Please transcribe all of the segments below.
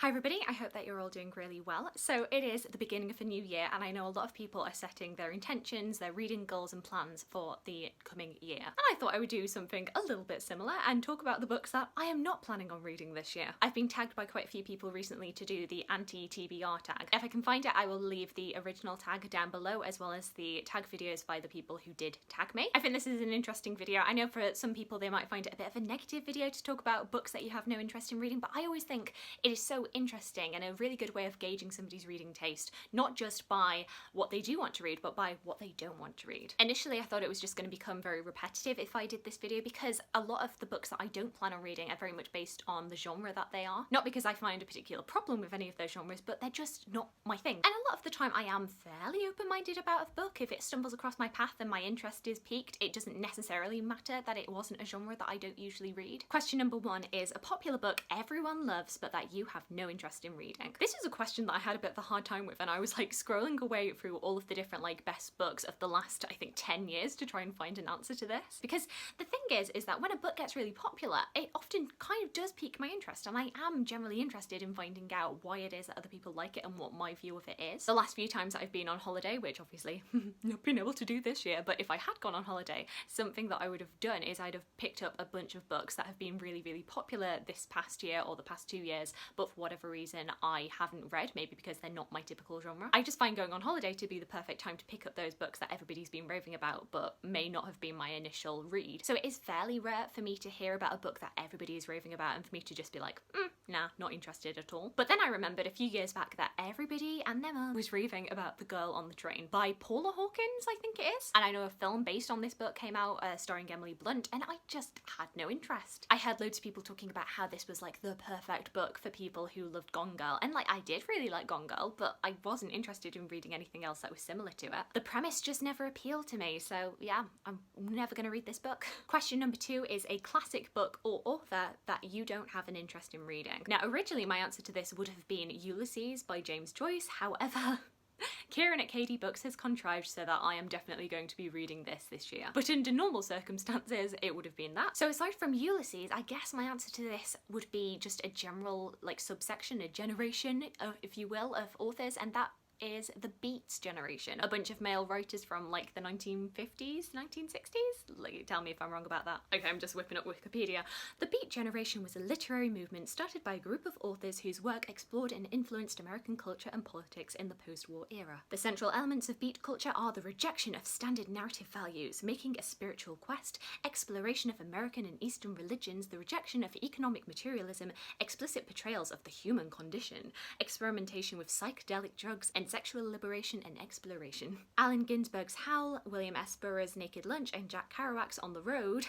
Hi everybody, I hope that you're all doing really well. So it is the beginning of a new year and I know a lot of people are setting their intentions, their reading goals and plans for the coming year. And I thought I would do something a little bit similar and talk about the books that I am not planning on reading this year. I've been tagged by quite a few people recently to do the anti-TBR tag. If I can find it, I will leave the original tag down below as well as the tag videos by the people who did tag me. I think this is an interesting video. I know for some people they might find it a bit of a negative video to talk about books that you have no interest in reading, but I always think it is so interesting and a really good way of gauging somebody's reading taste, not just by what they do want to read, but by what they don't want to read. Initially, I thought it was just going to become very repetitive if I did this video because a lot of the books that I don't plan on reading are very much based on the genre that they are. Not because I find a particular problem with any of those genres, but they're just not my thing. And a lot of the time I am fairly open-minded about a book. If it stumbles across my path and my interest is piqued, it doesn't necessarily matter that it wasn't a genre that I don't usually read. Question number one is a popular book everyone loves but that you have no interest in reading. This is a question that I had a bit of a hard time with and I was like scrolling away through all of the different like best books of the last I think 10 years to try and find an answer to this, because the thing is that when a book gets really popular it often kind of does pique my interest and I am generally interested in finding out why it is that other people like it and what my view of it is. The last few times that I've been on holiday, which obviously not been able to do this year, but if I had gone on holiday, something that I would have done is I'd have picked up a bunch of books that have been really popular this past year or the past 2 years, but for whatever reason I haven't read, maybe because they're not my typical genre. I just find going on holiday to be the perfect time to pick up those books that everybody's been raving about but may not have been my initial read. So it is fairly rare for me to hear about a book that everybody is raving about and for me to just be like, nah, not interested at all. But then I remembered a few years back that everybody and their mum was raving about The Girl on the Train by Paula Hawkins, I think it is. And I know a film based on this book came out starring Emily Blunt and I just had no interest. I heard loads of people talking about how this was like the perfect book for people who loved Gone Girl, and like I did really like Gone Girl, but I wasn't interested in reading anything else that was similar to it. The premise just never appealed to me, so yeah, I'm never gonna read this book. Question number two is a classic book or author that you don't have an interest in reading. Now originally my answer to this would have been Ulysses by James Joyce, however Kieran at KD Books has contrived so that I am definitely going to be reading this year. But under normal circumstances, it would have been that. So aside from Ulysses, I guess my answer to this would be just a general like subsection, a generation, if you will, of authors, and that is the Beats generation. A bunch of male writers from like the 1950s, 1960s? Like, tell me if I'm wrong about that. Okay, I'm just whipping up Wikipedia. The Beat generation was a literary movement started by a group of authors whose work explored and influenced American culture and politics in the post-war era. The central elements of Beat culture are the rejection of standard narrative values, making a spiritual quest, exploration of American and Eastern religions, the rejection of economic materialism, explicit portrayals of the human condition, experimentation with psychedelic drugs, and sexual liberation and exploration. Allen Ginsberg's Howl, William S. Burroughs' Naked Lunch, and Jack Kerouac's On the Road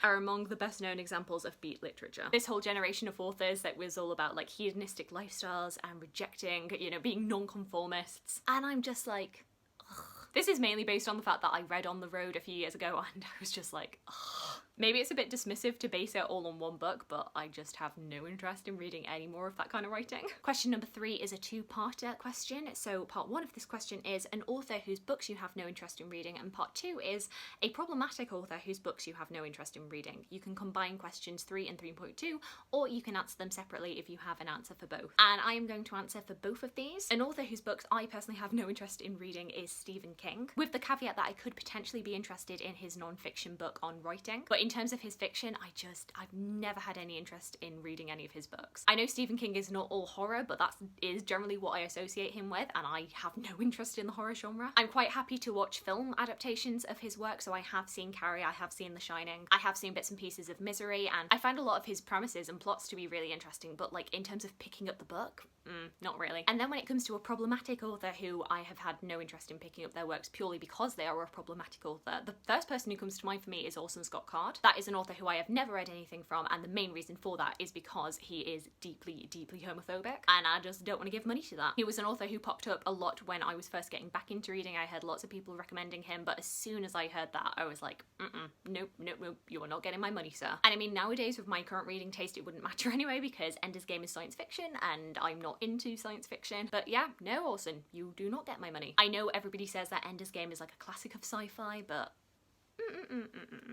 are among the best known examples of Beat literature. This whole generation of authors that was all about like hedonistic lifestyles and rejecting, you know, being non-conformists. And I'm just like, ugh. This is mainly based on the fact that I read On the Road a few years ago and I was just like, ugh. Maybe it's a bit dismissive to base it all on one book, but I just have no interest in reading any more of that kind of writing. Question number three is a two-parter question. So part one of this question is an author whose books you have no interest in reading, and part two is a problematic author whose books you have no interest in reading. You can combine questions 3 and 3.2, or you can answer them separately if you have an answer for both. And I am going to answer for both of these. An author whose books I personally have no interest in reading is Stephen King, with the caveat that I could potentially be interested in his non-fiction book on writing. But in terms of his fiction, I've never had any interest in reading any of his books. I know Stephen King is not all horror, but that is generally what I associate him with, and I have no interest in the horror genre. I'm quite happy to watch film adaptations of his work, so I have seen Carrie, I have seen The Shining, I have seen bits and pieces of Misery, and I find a lot of his premises and plots to be really interesting, but like in terms of picking up the book, not really. And then when it comes to a problematic author who I have had no interest in picking up their works purely because they are a problematic author, the first person who comes to mind for me is Orson Scott Card. That is an author who I have never read anything from, and the main reason for that is because he is deeply homophobic, and I just don't want to give money to that. He was an author who popped up a lot when I was first getting back into reading. I heard lots of people recommending him, but as soon as I heard that, I was like, nope, you are not getting my money, sir. And I mean, nowadays with my current reading taste, it wouldn't matter anyway because Ender's Game is science fiction, and I'm not into science fiction. But yeah, no, Orson, you do not get my money. I know everybody says that Ender's Game is like a classic of sci-fi, but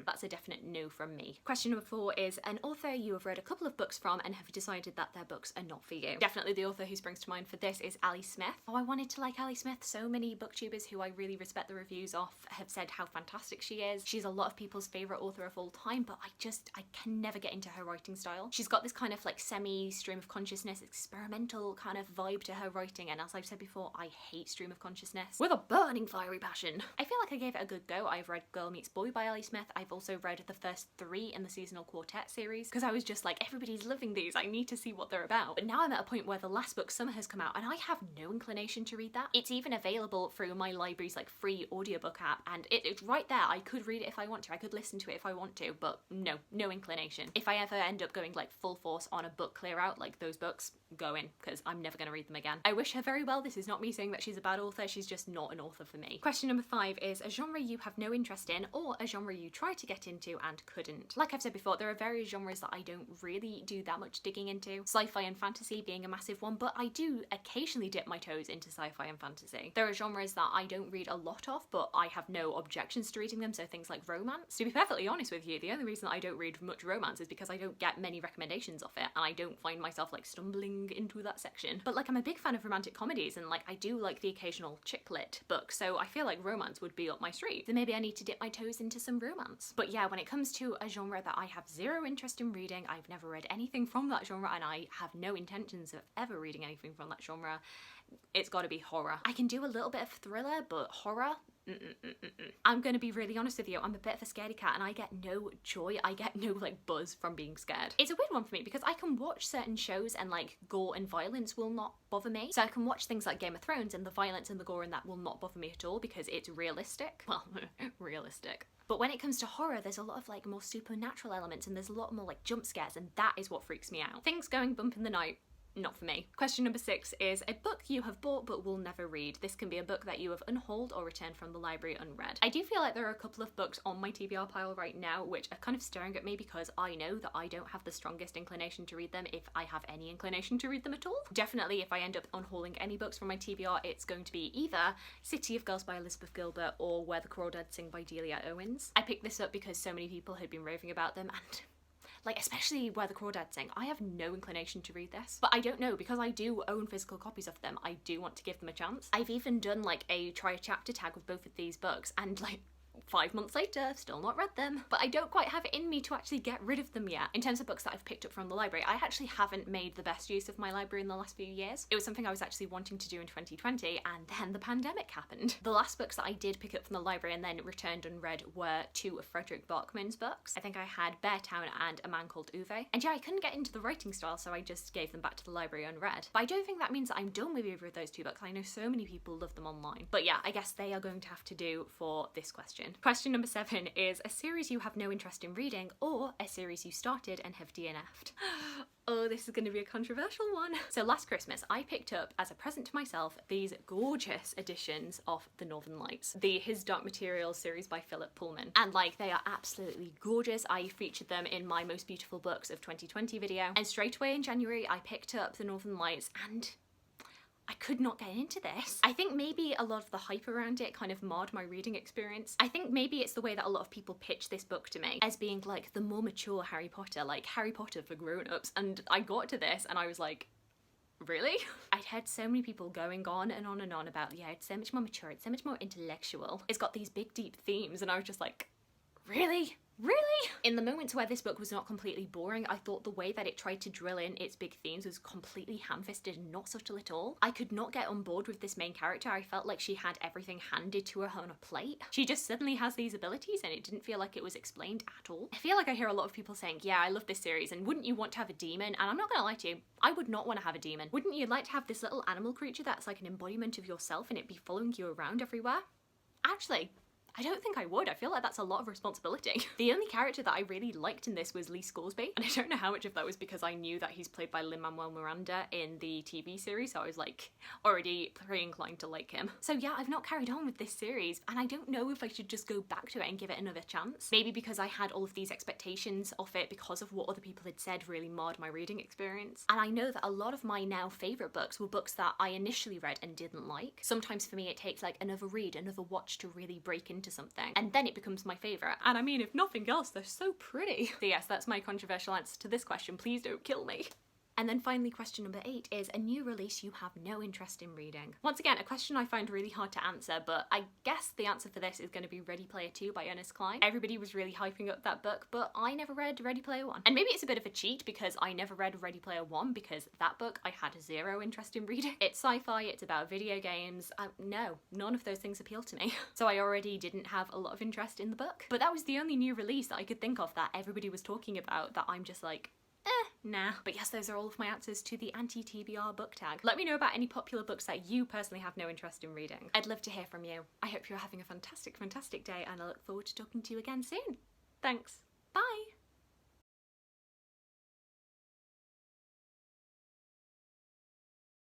That's a definite no from me. Question number 4 is an author you have read a couple of books from and have decided that their books are not for you. Definitely the author who springs to mind for this is Ali Smith. Oh, I wanted to like Ali Smith. So many booktubers who I really respect the reviews of have said how fantastic she is. She's a lot of people's favourite author of all time, but I can never get into her writing style. She's got this kind of like semi-stream of consciousness, experimental kind of vibe to her writing, and as I've said before, I hate stream of consciousness with a burning fiery passion. I feel like I gave it a good go. I've read Girl Meets Boy by Ali Smith. I've also read the first 3 in the seasonal quartet series because I was just like, everybody's loving these, I need to see what they're about. But now I'm at a point where the last book, Summer, has come out and I have no inclination to read that. It's even available through my library's like free audiobook app, and it's right there. I could read it if I want to, I could listen to it if I want to, but no inclination. If I ever end up going like full force on a book clear out, like those books, go in, because I'm never going to read them again. I wish her very well. This is not me saying that she's a bad author, she's just not an author for me. Question number 5 is a genre you have no interest in or a genre you tried to get into and couldn't. Like I've said before, there are various genres that I don't really do that much digging into, sci-fi and fantasy being a massive one, but I do occasionally dip my toes into sci-fi and fantasy. There are genres that I don't read a lot of, but I have no objections to reading them, so things like romance. To be perfectly honest with you, the only reason I don't read much romance is because I don't get many recommendations of it, and I don't find myself like stumbling into that section. But like I'm a big fan of romantic comedies, and like I do like the occasional chick lit book, so I feel like romance would be up my street. Then maybe I need to dip my toes into some romance. But yeah, when it comes to a genre that I have zero interest in reading, I've never read anything from that genre, and I have no intentions of ever reading anything from that genre, it's got to be horror. I can do a little bit of thriller, but horror? I'm gonna be really honest with you, I'm a bit of a scaredy cat and I get no joy, I get no like buzz from being scared. It's a weird one for me because I can watch certain shows and like gore and violence will not bother me. So I can watch things like Game of Thrones and the violence and the gore and that will not bother me at all because it's realistic. Well, realistic. But when it comes to horror, there's a lot of like more supernatural elements and there's a lot more like jump scares, and that is what freaks me out. Things going bump in the night, not for me. Question number 6 is a book you have bought but will never read. This can be a book that you have unhauled or returned from the library unread. I do feel like there are a couple of books on my TBR pile right now which are kind of staring at me because I know that I don't have the strongest inclination to read them, if I have any inclination to read them at all. Definitely if I end up unhauling any books from my TBR, it's going to be either City of Girls by Elizabeth Gilbert or Where the Crawdads Sing by Delia Owens. I picked this up because so many people had been raving about them, and like, especially Where the Crawdads Sing, I have no inclination to read this. But I don't know, because I do own physical copies of them, I do want to give them a chance. I've even done like a try a chapter tag with both of these books, and like 5 months later, I've still not read them. But I don't quite have it in me to actually get rid of them yet. In terms of books that I've picked up from the library, I actually haven't made the best use of my library in the last few years. It was something I was actually wanting to do in 2020, and then the pandemic happened. The last books that I did pick up from the library and then returned unread were 2 of Frederick Bachman's books. I think I had Beartown and A Man Called Uwe. And yeah, I couldn't get into the writing style, so I just gave them back to the library unread. But I don't think that means that I'm done with either of those 2 books. I know so many people love them online. But yeah, I guess they are going to have to do for this question. Question number 7 is a series you have no interest in reading or a series you started and have DNF'd. Oh, this is going to be a controversial one. So last Christmas, I picked up as a present to myself these gorgeous editions of The Northern Lights, the His Dark Materials series by Philip Pullman. And like, they are absolutely gorgeous. I featured them in my Most Beautiful Books of 2020 video. And straight away in January, I picked up The Northern Lights and I could not get into this. I think maybe a lot of the hype around it kind of marred my reading experience. I think maybe it's the way that a lot of people pitch this book to me as being like the more mature Harry Potter, like Harry Potter for grown-ups. And I got to this and I was like, really? I'd heard so many people going on and on and on about, yeah, it's so much more mature, it's so much more intellectual. It's got these big, deep themes, and I was just like, really? Really? In the moments where this book was not completely boring, I thought the way that it tried to drill in its big themes was completely ham-fisted and not subtle at all. I could not get on board with this main character. I felt like she had everything handed to her on a plate. She just suddenly has these abilities and it didn't feel like it was explained at all. I feel like I hear a lot of people saying, yeah, I love this series and wouldn't you want to have a demon? And I'm not gonna lie to you, I would not want to have a demon. Wouldn't you like to have this little animal creature that's like an embodiment of yourself and it be following you around everywhere? Actually, I don't think I would. I feel like that's a lot of responsibility. The only character that I really liked in this was Lee Scoresby, and I don't know how much of that was because I knew that he's played by Lin-Manuel Miranda in the TV series, so I was like already pre-inclined to like him. So yeah, I've not carried on with this series, and I don't know if I should just go back to it and give it another chance. Maybe because I had all of these expectations of it because of what other people had said really marred my reading experience. And I know that a lot of my now favourite books were books that I initially read and didn't like. Sometimes for me it takes like another read, another watch to really break into into something, and then it becomes my favourite. And I mean, if nothing else, they're so pretty. So yes, that's my controversial answer to this question. Please don't kill me. And then finally, question number 8 is a new release you have no interest in reading. Once again, a question I find really hard to answer, but I guess the answer for this is going to be Ready Player 2 by Ernest Cline. Everybody was really hyping up that book, but I never read Ready Player 1. And maybe it's a bit of a cheat because I never read Ready Player 1 because that book I had zero interest in reading. It's sci-fi, it's about video games. No, none of those things appeal to me. So I already didn't have a lot of interest in the book. But that was the only new release that I could think of that everybody was talking about that I'm just like, nah. But yes, those are all of my answers to the anti-TBR book tag. Let me know about any popular books that you personally have no interest in reading. I'd love to hear from you. I hope you're having a fantastic, fantastic day, and I look forward to talking to you again soon. Thanks. Bye.